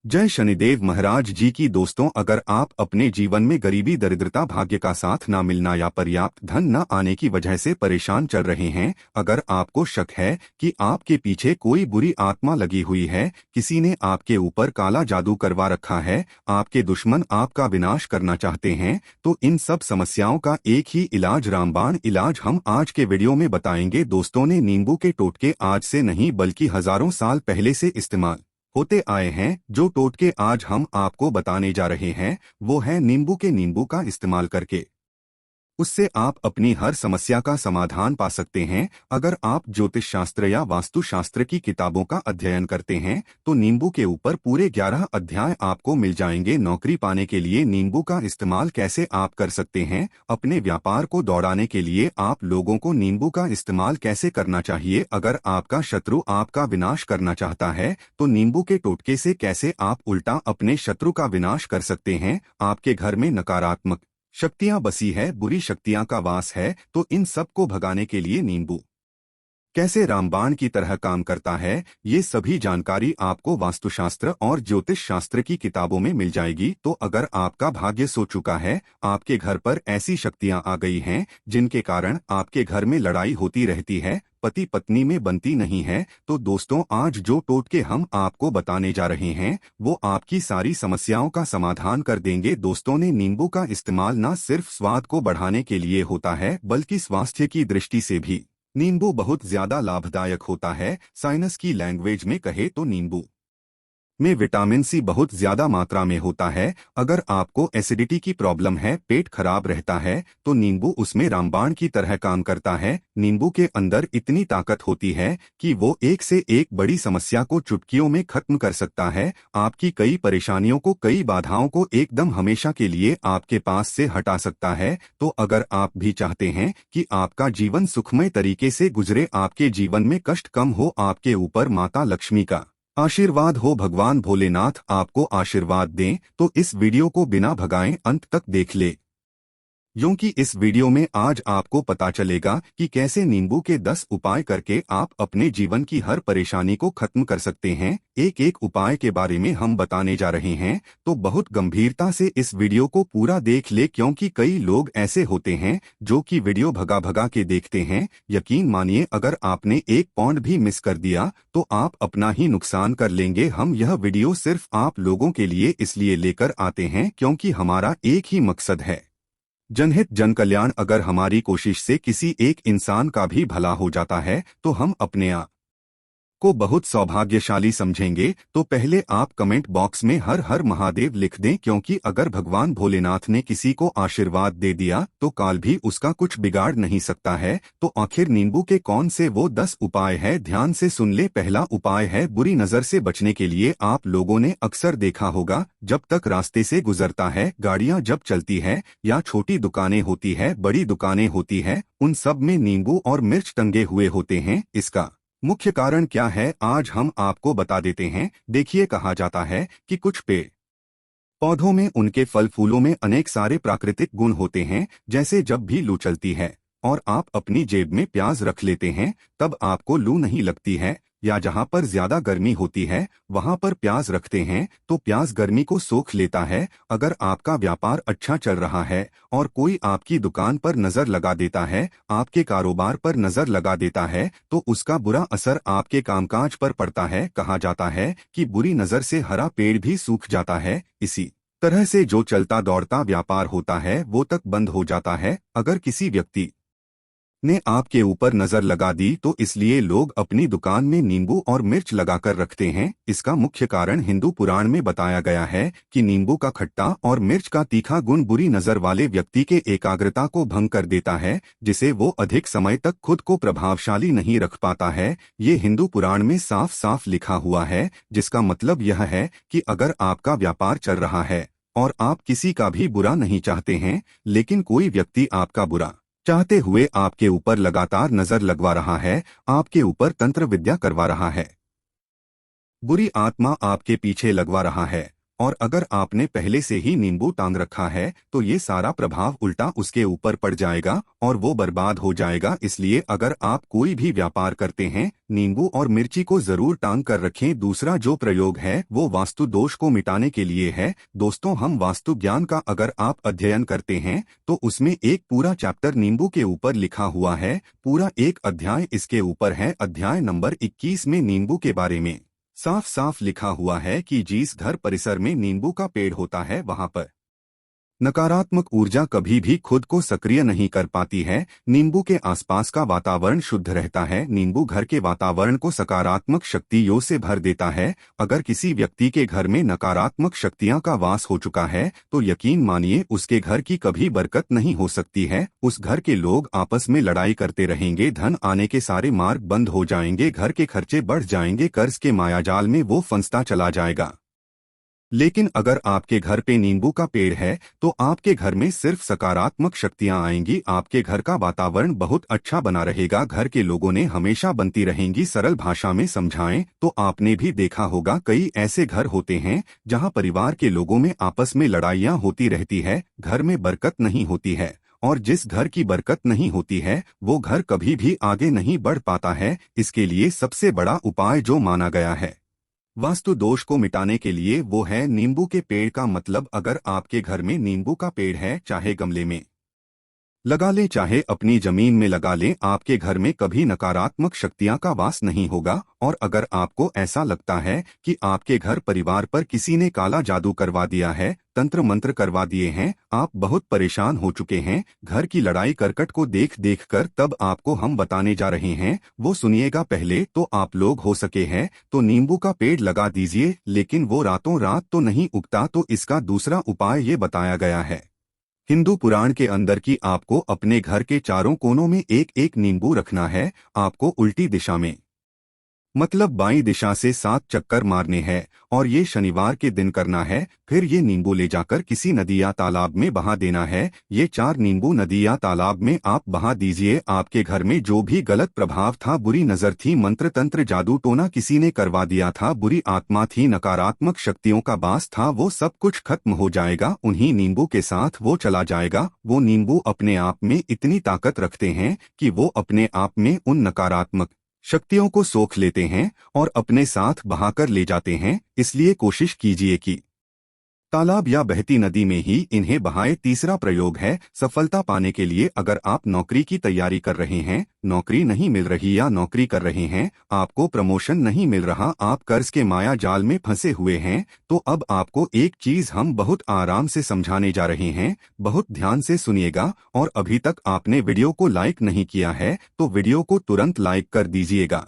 जय शनिदेव महाराज जी की। दोस्तों, अगर आप अपने जीवन में गरीबी, दरिद्रता, भाग्य का साथ न मिलना या पर्याप्त धन न आने की वजह से परेशान चल रहे हैं, अगर आपको शक है कि आपके पीछे कोई बुरी आत्मा लगी हुई है, किसी ने आपके ऊपर काला जादू करवा रखा है, आपके दुश्मन आपका विनाश करना चाहते हैं, तो इन सब समस्याओं का एक ही इलाज, रामबाण इलाज, हम आज के वीडियो में बताएंगे। दोस्तों ने नींबू के टोटके आज से नहीं बल्कि हजारों साल पहले से इस्तेमाल होते आए हैं। जो टोटके आज हम आपको बताने जा रहे हैं वो है नींबू का इस्तेमाल करके उससे आप अपनी हर समस्या का समाधान पा सकते हैं। अगर आप ज्योतिष शास्त्र या वास्तु शास्त्र की किताबों का अध्ययन करते हैं तो नींबू के ऊपर पूरे 11 अध्याय आपको मिल जाएंगे। नौकरी पाने के लिए नींबू का इस्तेमाल कैसे आप कर सकते हैं, अपने व्यापार को दौड़ाने के लिए आप लोगों को नींबू का इस्तेमाल कैसे करना चाहिए, अगर आपका शत्रु आपका विनाश करना चाहता है तो नींबू के टोटके से कैसे आप उल्टा अपने शत्रु का विनाश कर सकते हैं। आपके घर में नकारात्मक शक्तियां बसी है, बुरी शक्तियां का वास है, तो इन सब को भगाने के लिए नींबू कैसे रामबाण की तरह काम करता है, ये सभी जानकारी आपको वास्तुशास्त्र और ज्योतिष शास्त्र की किताबों में मिल जाएगी। तो अगर आपका भाग्य सो चुका है, आपके घर पर ऐसी शक्तियां आ गई हैं जिनके कारण आपके घर में लड़ाई होती रहती है, पति पत्नी में बनती नहीं है, तो दोस्तों आज जो टोटके हम आपको बताने जा रहे हैं वो आपकी सारी समस्याओं का समाधान कर देंगे। दोस्तों ने नींबू का इस्तेमाल न सिर्फ स्वाद को बढ़ाने के लिए होता है बल्कि स्वास्थ्य की दृष्टि से भी नींबू बहुत ज्यादा लाभदायक होता है। साइंस की लैंग्वेज में कहे तो नींबू में विटामिन सी बहुत ज्यादा मात्रा में होता है। अगर आपको एसिडिटी की प्रॉब्लम है, पेट खराब रहता है, तो नींबू उसमें रामबाण की तरह काम करता है। नींबू के अंदर इतनी ताकत होती है कि वो एक से एक बड़ी समस्या को चुटकियों में खत्म कर सकता है। आपकी कई परेशानियों को, कई बाधाओं को एकदम हमेशा के लिए आपके पास से हटा सकता है। तो अगर आप भी चाहते हैं कि आपका जीवन सुखमय तरीके से गुजरे, आपके जीवन में कष्ट कम हो, आपके ऊपर माता लक्ष्मी का आशीर्वाद हो, भगवान भोलेनाथ आपको आशीर्वाद दें, तो इस वीडियो को बिना भगाए अंत तक देख ले, क्योंकि इस वीडियो में आज आपको पता चलेगा कि कैसे नींबू के 10 उपाय करके आप अपने जीवन की हर परेशानी को खत्म कर सकते हैं। एक एक उपाय के बारे में हम बताने जा रहे हैं, तो बहुत गंभीरता से इस वीडियो को पूरा देख ले, क्योंकि कई लोग ऐसे होते हैं जो कि वीडियो भगा भगा के देखते हैं। यकीन मानिए, अगर आपने एक पॉइंट भी मिस कर दिया तो आप अपना ही नुकसान कर लेंगे। हम यह वीडियो सिर्फ आप लोगों के लिए इसलिए लेकर आते हैं क्योंकि हमारा एक ही मकसद है, जनहित जन कल्याण। अगर हमारी कोशिश से किसी एक इंसान का भी भला हो जाता है तो हम अपने आप को बहुत सौभाग्यशाली समझेंगे। तो पहले आप कमेंट बॉक्स में हर हर महादेव लिख दें, क्योंकि अगर भगवान भोलेनाथ ने किसी को आशीर्वाद दे दिया तो काल भी उसका कुछ बिगाड़ नहीं सकता है। तो आखिर नींबू के कौन से वो 10 उपाय है, ध्यान से सुन ले। पहला उपाय है बुरी नजर से बचने के लिए। आप लोगों ने अक्सर देखा होगा, जब तक रास्ते से गुजरता है, गाड़ियां जब चलती है या छोटी दुकानें होती है, बड़ी दुकानें होती है, उन सब में नींबू और मिर्च टंगे हुए होते हैं। इसका मुख्य कारण क्या है आज हम आपको बता देते हैं। देखिए, कहा जाता है कि कुछ पेड़ पौधों में, उनके फल फूलों में अनेक सारे प्राकृतिक गुण होते हैं। जैसे जब भी लू चलती है और आप अपनी जेब में प्याज रख लेते हैं तब आपको लू नहीं लगती है, या जहां पर ज्यादा गर्मी होती है वहां पर प्याज रखते हैं तो प्याज गर्मी को सोख लेता है। अगर आपका व्यापार अच्छा चल रहा है और कोई आपकी दुकान पर नजर लगा देता है, आपके कारोबार पर नजर लगा देता है, तो उसका बुरा असर आपके कामकाज पर पड़ता है। कहा जाता है कि बुरी नजर से हरा पेड़ भी सूख जाता है। इसी तरह से जो चलता दौड़ता व्यापार होता है वो तक बंद हो जाता है। अगर किसी व्यक्ति ने आपके ऊपर नजर लगा दी तो इसलिए लोग अपनी दुकान में नींबू और मिर्च लगाकर रखते हैं। इसका मुख्य कारण हिंदू पुराण में बताया गया है कि नींबू का खट्टा और मिर्च का तीखा गुण बुरी नजर वाले व्यक्ति के एकाग्रता को भंग कर देता है, जिसे वो अधिक समय तक खुद को प्रभावशाली नहीं रख पाता है। ये हिंदू पुराण में साफ साफ लिखा हुआ है, जिसका मतलब यह है कि अगर आपका व्यापार चल रहा है और आप किसी का भी बुरा नहीं चाहते हैं, लेकिन कोई व्यक्ति आपका बुरा चाहते हुए आपके ऊपर लगातार नजर लगवा रहा है, आपके ऊपर तंत्र विद्या करवा रहा है, बुरी आत्मा आपके पीछे लगवा रहा है और अगर आपने पहले से ही नींबू टांग रखा है तो ये सारा प्रभाव उल्टा उसके ऊपर पड़ जाएगा और वो बर्बाद हो जाएगा। इसलिए अगर आप कोई भी व्यापार करते हैं, नींबू और मिर्ची को जरूर टांग कर रखें। दूसरा जो प्रयोग है वो वास्तु दोष को मिटाने के लिए है। दोस्तों, हम वास्तु ज्ञान का अगर आप अध्ययन करते हैं तो उसमें एक पूरा चैप्टर नींबू के ऊपर लिखा हुआ है, पूरा एक अध्याय इसके ऊपर है। अध्याय नंबर 21 में नींबू के बारे में साफ साफ लिखा हुआ है कि जिस घर परिसर में नींबू का पेड़ होता है वहां पर नकारात्मक ऊर्जा कभी भी खुद को सक्रिय नहीं कर पाती है। नींबू के आसपास का वातावरण शुद्ध रहता है। नींबू घर के वातावरण को सकारात्मक शक्तियों से भर देता है। अगर किसी व्यक्ति के घर में नकारात्मक शक्तियां का वास हो चुका है तो यकीन मानिए उसके घर की कभी बरकत नहीं हो सकती है। उस घर के लोग आपस में लड़ाई करते रहेंगे, धन आने के सारे मार्ग बंद हो जाएंगे, घर के खर्चे बढ़ जाएंगे, कर्ज के मायाजाल में वो फंसता चला जाएगा। लेकिन अगर आपके घर पे नींबू का पेड़ है तो आपके घर में सिर्फ सकारात्मक शक्तियां आएंगी। आपके घर का वातावरण बहुत अच्छा बना रहेगा, घर के लोगों ने हमेशा बनती रहेंगी। सरल भाषा में समझाएं तो आपने भी देखा होगा कई ऐसे घर होते हैं जहां परिवार के लोगों में आपस में लड़ाइयां होती रहती है, घर में बरकत नहीं होती है। और जिस घर की बरकत नहीं होती है वो घर कभी भी आगे नहीं बढ़ पाता है। इसके लिए सबसे बड़ा उपाय जो माना गया है वास्तु दोष को मिटाने के लिए वो है नींबू के पेड़ का। मतलब अगर आपके घर में नींबू का पेड़ है, चाहे गमले में लगा लें चाहे अपनी जमीन में लगा लें, आपके घर में कभी नकारात्मक शक्तियां का वास नहीं होगा। और अगर आपको ऐसा लगता है कि आपके घर परिवार पर किसी ने काला जादू करवा दिया है, तंत्र मंत्र करवा दिए हैं, आप बहुत परेशान हो चुके हैं घर की लड़ाई करकट को देख देख कर, तब आपको हम बताने जा रहे हैं वो सुनिएगा। पहले तो आप लोग हो सके हैं तो नींबू का पेड़ लगा दीजिए, लेकिन वो रातों रात तो नहीं उगता, तो इसका दूसरा उपाय ये बताया गया है हिंदू पुराण के अंदर कि आपको अपने घर के चारों कोनों में एक एक नींबू रखना है। आपको उल्टी दिशा में मतलब बाईं दिशा से 7 चक्कर मारने हैं और ये शनिवार के दिन करना है। फिर ये नींबू ले जाकर किसी नदी या तालाब में बहा देना है। ये 4 नींबू नदी या तालाब में आप बहा दीजिए। आपके घर में जो भी गलत प्रभाव था, बुरी नजर थी, मंत्र तंत्र जादू टोना किसी ने करवा दिया था, बुरी आत्मा थी, नकारात्मक शक्तियों का बास था, वो सब कुछ खत्म हो जाएगा। उन्हीं नींबू के साथ वो चला जाएगा। वो नींबू अपने आप में इतनी ताकत रखते हैं कि वो अपने आप में उन नकारात्मक शक्तियों को सोख लेते हैं और अपने साथ बहाकर ले जाते हैं। इसलिए कोशिश कीजिए कि तालाब या बहती नदी में ही इन्हें बहाए। तीसरा प्रयोग है सफलता पाने के लिए अगर आप नौकरी की तैयारी कर रहे हैं, नौकरी नहीं मिल रही या नौकरी कर रहे हैं, आपको प्रमोशन नहीं मिल रहा, आप कर्ज के माया जाल में फंसे हुए हैं, तो अब आपको एक चीज हम बहुत आराम से समझाने जा रहे हैं। बहुत ध्यान से सुनिएगा। और अभी तक आपने वीडियो को लाइक नहीं किया है तो वीडियो को तुरंत लाइक कर दीजिएगा।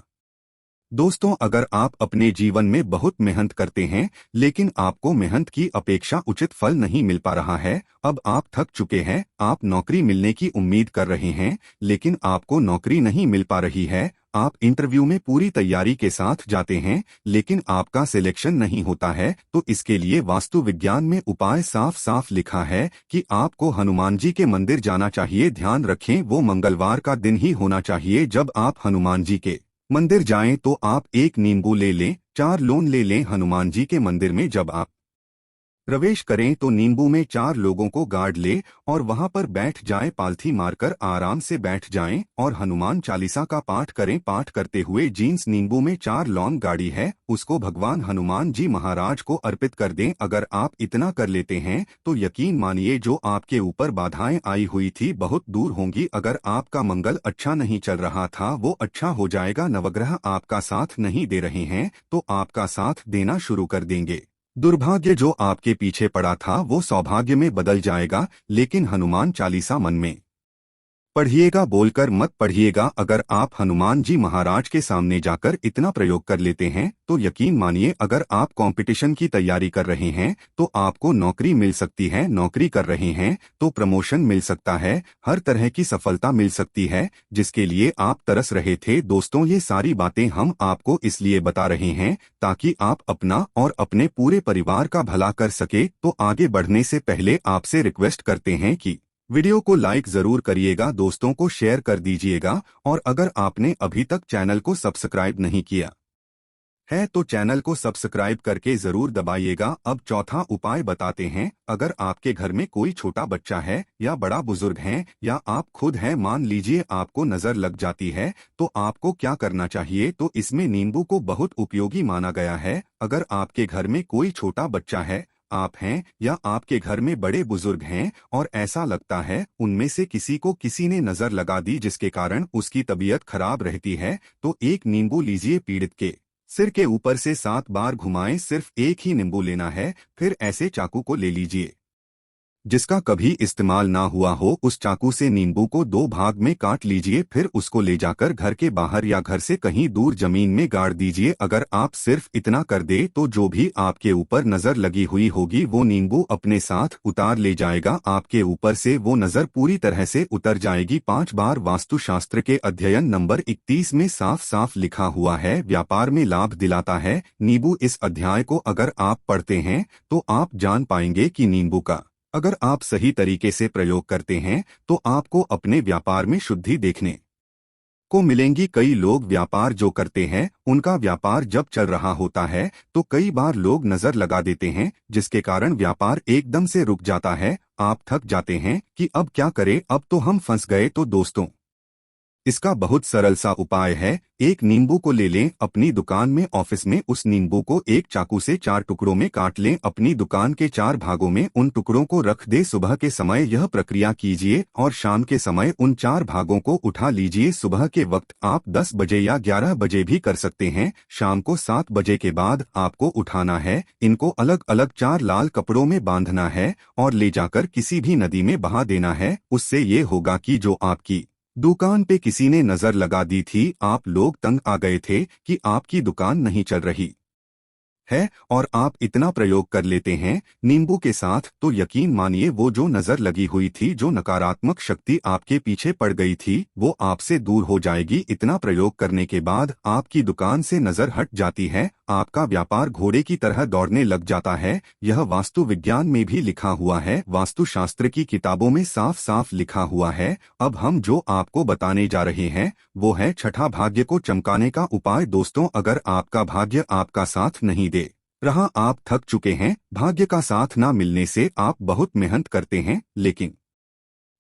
दोस्तों, अगर आप अपने जीवन में बहुत मेहनत करते हैं लेकिन आपको मेहनत की अपेक्षा उचित फल नहीं मिल पा रहा है, अब आप थक चुके हैं, आप नौकरी मिलने की उम्मीद कर रहे हैं लेकिन आपको नौकरी नहीं मिल पा रही है, आप इंटरव्यू में पूरी तैयारी के साथ जाते हैं लेकिन आपका सिलेक्शन नहीं होता है, तो इसके लिए वास्तु विज्ञान में उपाय साफ साफ लिखा है कि आपको हनुमान जी के मंदिर जाना चाहिए। ध्यान रखें वो मंगलवार का दिन ही होना चाहिए। जब आप हनुमान जी के मंदिर जाएं तो आप एक नींबू ले लें, 4 लोन ले लें। हनुमान जी के मंदिर में जब आप प्रवेश करें तो नींबू में 4 लोगों को गाड़ ले और वहां पर बैठ जाएं, पालथी मारकर आराम से बैठ जाएं और हनुमान चालीसा का पाठ करें। पाठ करते हुए जीन्स नींबू में 4 लौंग गाड़ी है उसको भगवान हनुमान जी महाराज को अर्पित कर दें। अगर आप इतना कर लेते हैं तो यकीन मानिए जो आपके ऊपर बाधाएं आई हुई थी बहुत दूर होंगी। अगर आपका मंगल अच्छा नहीं चल रहा था वो अच्छा हो जाएगा। नवग्रह आपका साथ नहीं दे रहे हैं तो आपका साथ देना शुरू कर देंगे। दुर्भाग्य जो आपके पीछे पड़ा था वो सौभाग्य में बदल जाएगा। लेकिन हनुमान चालीसा मन में पढ़िएगा, बोलकर मत पढ़िएगा। अगर आप हनुमान जी महाराज के सामने जाकर इतना प्रयोग कर लेते हैं तो यकीन मानिए अगर आप कंपटीशन की तैयारी कर रहे हैं तो आपको नौकरी मिल सकती है, नौकरी कर रहे हैं तो प्रमोशन मिल सकता है, हर तरह की सफलता मिल सकती है जिसके लिए आप तरस रहे थे। दोस्तों, ये सारी बातें हम आपको इसलिए बता रहे हैं ताकि आप अपना और अपने पूरे परिवार का भला कर सके। तो आगे बढ़ने से पहले आपसे रिक्वेस्ट करते हैं कि वीडियो को लाइक जरूर करिएगा, दोस्तों को शेयर कर दीजिएगा और अगर आपने अभी तक चैनल को सब्सक्राइब नहीं किया है तो चैनल को सब्सक्राइब करके जरूर दबाइएगा। अब चौथा उपाय बताते हैं। अगर आपके घर में कोई छोटा बच्चा है या बड़ा बुजुर्ग है या आप खुद हैं, मान लीजिए आपको नजर लग जाती है, तो आपको क्या करना चाहिए? तो इसमें नींबू को बहुत उपयोगी माना गया है। अगर आपके घर में कोई छोटा बच्चा है, आप हैं या आपके घर में बड़े बुजुर्ग हैं और ऐसा लगता है उनमें से किसी को किसी ने नजर लगा दी जिसके कारण उसकी तबीयत खराब रहती है, तो एक नींबू लीजिए, पीड़ित के सिर के ऊपर से 7 बार घुमाएं। सिर्फ एक ही नींबू लेना है। फिर ऐसे चाकू को ले लीजिए जिसका कभी इस्तेमाल ना हुआ हो। उस चाकू से नींबू को 2 भाग में काट लीजिए। फिर उसको ले जाकर घर के बाहर या घर से कहीं दूर जमीन में गाड़ दीजिए। अगर आप सिर्फ इतना कर दे तो जो भी आपके ऊपर नजर लगी हुई होगी वो नींबू अपने साथ उतार ले जाएगा। आपके ऊपर से वो नजर पूरी तरह से उतर जाएगी। 5 बार वास्तुशास्त्र के अध्ययन नंबर 31 में साफ साफ लिखा हुआ है, व्यापार में लाभ दिलाता है नींबू। इस अध्याय को अगर आप पढ़ते हैं तो आप जान पाएंगे कि नींबू का अगर आप सही तरीके से प्रयोग करते हैं तो आपको अपने व्यापार में शुद्धि देखने को मिलेंगी। कई लोग व्यापार जो करते हैं उनका व्यापार जब चल रहा होता है तो कई बार लोग नजर लगा देते हैं जिसके कारण व्यापार एकदम से रुक जाता है। आप थक जाते हैं कि अब क्या करें, अब तो हम फंस गए। तो दोस्तों, इसका बहुत सरल सा उपाय है। एक नींबू को ले लें, अपनी दुकान में, ऑफिस में उस नींबू को एक चाकू से 4 टुकड़ों में काट लें। अपनी दुकान के 4 भागों में उन टुकड़ों को रख दे। सुबह के समय यह प्रक्रिया कीजिए और शाम के समय उन 4 भागों को उठा लीजिए। सुबह के वक्त आप 10 बजे या 11 बजे भी कर सकते हैं। शाम को 7 बजे के बाद आपको उठाना है। इनको अलग अलग 4 लाल कपड़ों में बांधना है और ले जाकर किसी भी नदी में बहा देना है। उससे ये होगा कि जो आपकी दुकान पे किसी ने नजर लगा दी थी, आप लोग तंग आ गए थे कि आपकी दुकान नहीं चल रही है और आप इतना प्रयोग कर लेते हैं नींबू के साथ, तो यकीन मानिए वो जो नजर लगी हुई थी, जो नकारात्मक शक्ति आपके पीछे पड़ गई थी, वो आपसे दूर हो जाएगी। इतना प्रयोग करने के बाद आपकी दुकान से नजर हट जाती है। आपका व्यापार घोड़े की तरह दौड़ने लग जाता है। यह वास्तु विज्ञान में भी लिखा हुआ है, वास्तुशास्त्र की किताबों में साफ साफ लिखा हुआ है। अब हम जो आपको बताने जा रहे हैं वो है छठा, भाग्य को चमकाने का उपाय। दोस्तों, अगर आपका भाग्य आपका साथ नहीं दे रहा, आप थक चुके हैं, भाग्य का साथ ना मिलने से आप बहुत मेहनत करते हैं लेकिन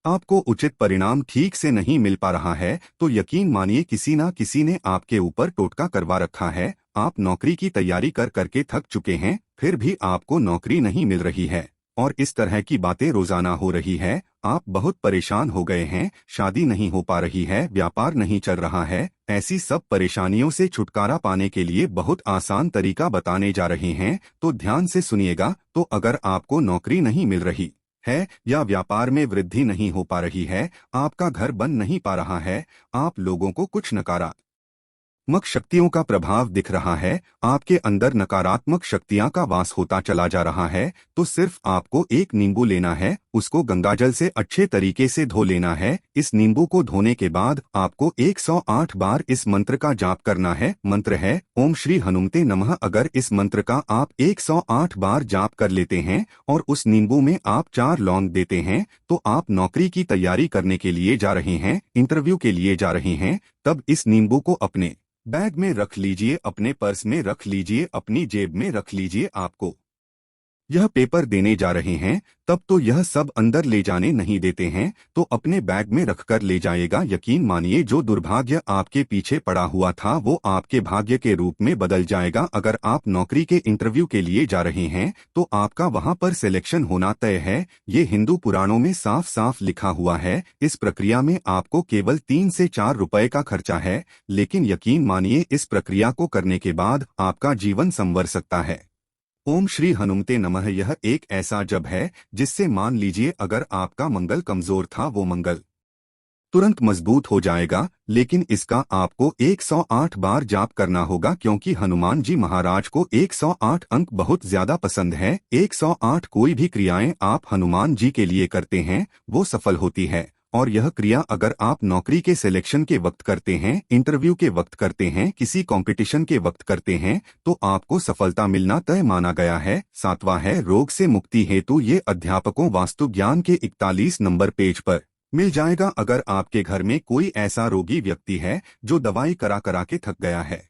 आपको उचित परिणाम ठीक से नहीं मिल पा रहा है, तो यकीन मानिए किसी ना किसी ने आपके ऊपर टोटका करवा रखा है। आप नौकरी की तैयारी कर करके थक चुके हैं, फिर भी आपको नौकरी नहीं मिल रही है और इस तरह की बातें रोजाना हो रही है। आप बहुत परेशान हो गए हैं, शादी नहीं हो पा रही है, व्यापार नहीं चल रहा है। ऐसी सब परेशानियों से छुटकारा पाने के लिए बहुत आसान तरीका बताने जा रहे हैं, तो ध्यान से सुनिएगा। तो अगर आपको नौकरी नहीं मिल रही है या व्यापार में वृद्धि नहीं हो पा रही है, आपका घर बन नहीं पा रहा है, आप लोगों को कुछ नकारात्मक शक्तियों का प्रभाव दिख रहा है, आपके अंदर नकारात्मक शक्तियां का वास होता चला जा रहा है, तो सिर्फ आपको एक नींबू लेना है, उसको गंगाजल से अच्छे तरीके से धो लेना है। इस नींबू को धोने के बाद आपको 108 बार इस मंत्र का जाप करना है। मंत्र है ओम श्री हनुमते नमः। अगर इस मंत्र का आप 108 बार जाप कर लेते हैं और उस नींबू में आप 4 लौंग देते हैं, तो आप नौकरी की तैयारी करने के लिए जा रहे हैं, इंटरव्यू के लिए जा रहे हैं, तब इस नींबू को अपने बैग में रख लीजिए, अपने पर्स में रख लीजिए, अपनी जेब में रख लीजिए। आपको यह पेपर देने जा रहे हैं तब तो यह सब अंदर ले जाने नहीं देते हैं, तो अपने बैग में रखकर ले जाएगा। यकीन मानिए जो दुर्भाग्य आपके पीछे पड़ा हुआ था वो आपके भाग्य के रूप में बदल जाएगा। अगर आप नौकरी के इंटरव्यू के लिए जा रहे हैं तो आपका वहां पर सिलेक्शन होना तय है। ये हिंदू पुराणों में साफ साफ लिखा हुआ है। इस प्रक्रिया में आपको केवल 3 से 4 रुपए का खर्चा है, लेकिन यकीन मानिए इस प्रक्रिया को करने के बाद आपका जीवन संवर सकता है। ओम श्री हनुमते नमः यह एक ऐसा जप है जिससे मान लीजिए अगर आपका मंगल कमजोर था वो मंगल तुरंत मजबूत हो जाएगा। लेकिन इसका आपको 108 बार जाप करना होगा, क्योंकि हनुमान जी महाराज को 108 अंक बहुत ज्यादा पसंद है। 108 कोई भी क्रियाएं आप हनुमान जी के लिए करते हैं वो सफल होती है। और यह क्रिया अगर आप नौकरी के सिलेक्शन के वक्त करते हैं, इंटरव्यू के वक्त करते हैं, किसी कंपटीशन के वक्त करते हैं, तो आपको सफलता मिलना तय माना गया है। 7वां है रोग से मुक्ति हेतु। ये अध्यापकों वास्तु ज्ञान के 41 नंबर पेज पर मिल जाएगा। अगर आपके घर में कोई ऐसा रोगी व्यक्ति है जो दवाई करा करा के थक गया है,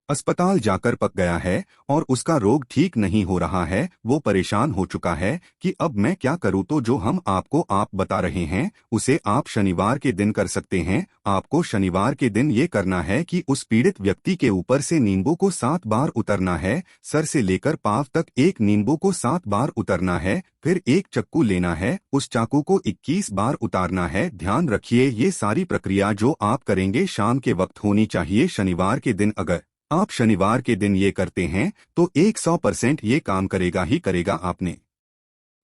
अस्पताल जाकर पक गया है और उसका रोग ठीक नहीं हो रहा है, वो परेशान हो चुका है कि अब मैं क्या करूं। तो जो हम आपको बता रहे हैं उसे आप शनिवार के दिन कर सकते हैं। आपको शनिवार के दिन ये करना है कि उस पीड़ित व्यक्ति के ऊपर से नींबू को 7 बार उतरना है, सर से लेकर पांव तक एक नींबू को 7 बार उतरना है। फिर एक चाकू लेना है, उस चाकू को 21 बार उतारना है। ध्यान रखिए ये सारी प्रक्रिया जो आप करेंगे शाम के वक्त होनी चाहिए शनिवार के दिन। अगर आप शनिवार के दिन ये करते हैं तो 100% ये काम करेगा ही करेगा। आपने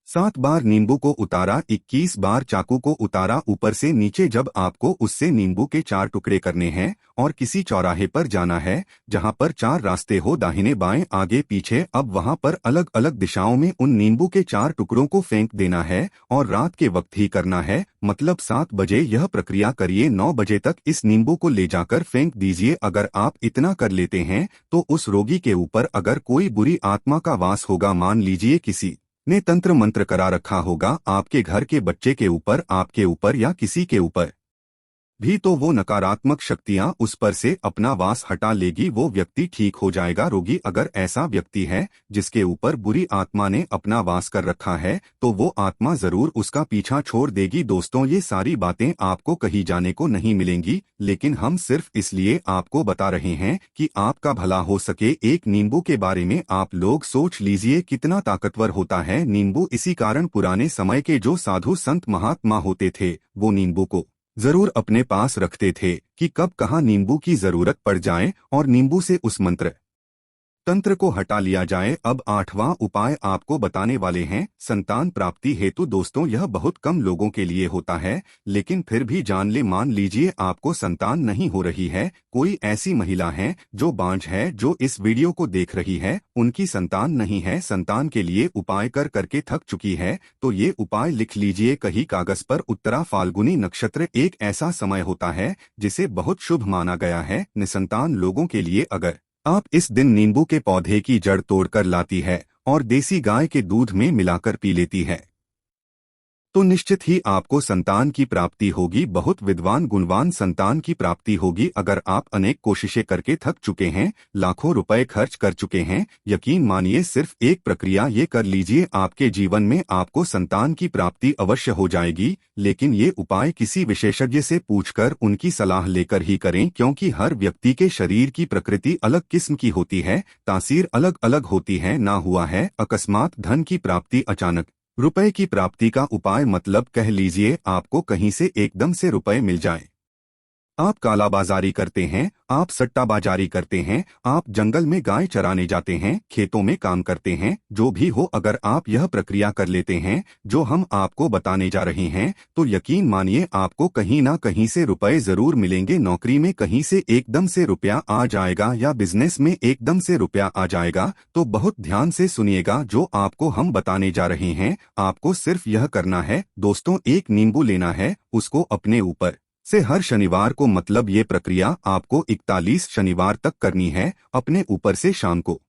7 बार नींबू को उतारा, 21 बार चाकू को उतारा ऊपर से नीचे। जब आपको उससे नींबू के 4 टुकड़े करने हैं और किसी चौराहे पर जाना है जहां पर 4 रास्ते हो, दाहिने बाएं आगे पीछे। अब वहां पर अलग अलग दिशाओं में उन नींबू के 4 टुकड़ों को फेंक देना है और रात के वक्त ही करना है, मतलब 7 बजे यह प्रक्रिया करिए। 9 बजे तक इस नींबू को ले जाकर फेंक दीजिए। अगर आप इतना कर लेते हैं तो उस रोगी के ऊपर अगर कोई बुरी आत्मा का वास होगा, मान लीजिए किसी ने तंत्र मंत्र करा रखा होगा आपके घर के बच्चे के ऊपर, आपके ऊपर या किसी के ऊपर भी, तो वो नकारात्मक शक्तियां उस पर से अपना वास हटा लेगी, वो व्यक्ति ठीक हो जाएगा। रोगी अगर ऐसा व्यक्ति है जिसके ऊपर बुरी आत्मा ने अपना वास कर रखा है तो वो आत्मा जरूर उसका पीछा छोड़ देगी। दोस्तों ये सारी बातें आपको कहीं जाने को नहीं मिलेंगी, लेकिन हम सिर्फ इसलिए आपको बता रहे हैं कि आपका भला हो सके। एक नींबू के बारे में आप लोग सोच लीजिए कितना ताकतवर होता है नींबू। इसी कारण पुराने समय के जो साधु संत महात्मा होते थे वो नींबू को जरूर अपने पास रखते थे कि कब कहाँ नींबू की जरूरत पड़ जाए और नींबू से उस मंत्र तंत्र को हटा लिया जाए। अब 8वां उपाय आपको बताने वाले हैं संतान प्राप्ति हेतु। दोस्तों यह बहुत कम लोगों के लिए होता है, लेकिन फिर भी जान ले। मान लीजिए आपको संतान नहीं हो रही है, कोई ऐसी महिला है जो बांझ है जो इस वीडियो को देख रही है, उनकी संतान नहीं है, संतान के लिए उपाय कर करके थक चुकी है, तो ये उपाय लिख लीजिए कहीं कागज पर। उत्तरा फाल्गुनी नक्षत्र एक ऐसा समय होता है जिसे बहुत शुभ माना गया है निसंतान लोगों के लिए। अगर आप इस दिन नींबू के पौधे की जड़ तोड़कर लाती है और देसी गाय के दूध में मिलाकर पी लेती है तो निश्चित ही आपको संतान की प्राप्ति होगी, बहुत विद्वान गुणवान संतान की प्राप्ति होगी। अगर आप अनेक कोशिशें करके थक चुके हैं, लाखों रुपए खर्च कर चुके हैं, यकीन मानिए सिर्फ एक प्रक्रिया ये कर लीजिए, आपके जीवन में आपको संतान की प्राप्ति अवश्य हो जाएगी। लेकिन ये उपाय किसी विशेषज्ञ से पूछकर उनकी सलाह लेकर ही करें, क्योंकि हर व्यक्ति के शरीर की प्रकृति अलग किस्म की होती है, तासीर अलग अलग होती है। ना हुआ है अकस्मात धन की प्राप्ति, अचानक रुपए की प्राप्ति का उपाय, मतलब कह लीजिए आपको कहीं से एकदम से रुपए मिल जाए। आप कालाबाजारी करते हैं, आप सट्टाबाजारी करते हैं, आप जंगल में गाय चराने जाते हैं, खेतों में काम करते हैं, जो भी हो, अगर आप यह प्रक्रिया कर लेते हैं जो हम आपको बताने जा रहे हैं तो यकीन मानिए आपको कहीं ना कहीं से रुपए जरूर मिलेंगे। नौकरी में कहीं से एकदम से रुपया आ जाएगा या बिजनेस में एकदम से रुपया आ जाएगा। तो बहुत ध्यान से सुनिएगा जो आपको हम बताने जा रहे हैं। आपको सिर्फ यह करना है दोस्तों, एक नींबू लेना है, उसको अपने ऊपर से हर शनिवार को, मतलब ये प्रक्रिया आपको 41 शनिवार तक करनी है, अपने ऊपर से शाम को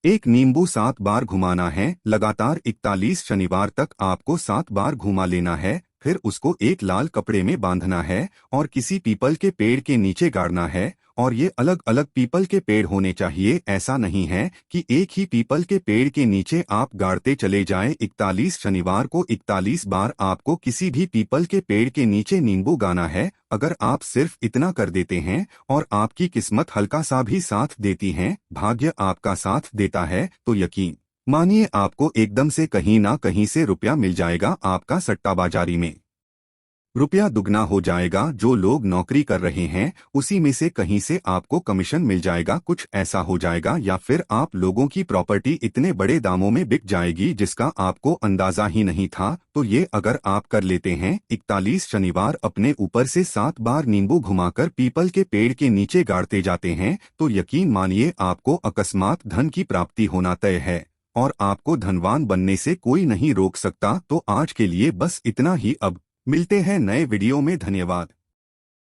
एक नींबू 7 बार घुमाना है। लगातार 41 शनिवार तक आपको 7 बार घुमा लेना है। फिर उसको एक लाल कपड़े में बांधना है और किसी पीपल के पेड़ के नीचे गाड़ना है। और ये अलग अलग पीपल के पेड़ होने चाहिए, ऐसा नहीं है कि एक ही पीपल के पेड़ के नीचे आप गाड़ते चले जाएं। 41 शनिवार को 41 बार आपको किसी भी पीपल के पेड़ के नीचे नींबू गाना है। अगर आप सिर्फ इतना कर देते हैं और आपकी किस्मत हल्का सा भी साथ देती है, भाग्य आपका साथ देता है, तो यकीन मानिए आपको एकदम से कहीं ना कहीं से रुपया मिल जाएगा। आपका सट्टाबाजारी में रुपया दुगना हो जाएगा। जो लोग नौकरी कर रहे हैं उसी में से कहीं से आपको कमीशन मिल जाएगा, कुछ ऐसा हो जाएगा। या फिर आप लोगों की प्रॉपर्टी इतने बड़े दामों में बिक जाएगी जिसका आपको अंदाजा ही नहीं था। तो ये अगर आप कर लेते हैं 41 शनिवार, अपने ऊपर से 7 बार नींबू घुमाकर पीपल के पेड़ के नीचे गाड़ते जाते हैं, तो यकीन मानिए आपको अकस्मात धन की प्राप्ति होना तय है और आपको धनवान बनने से कोई नहीं रोक सकता। तो आज के लिए बस इतना ही, अब मिलते हैं नए वीडियो में। धन्यवाद।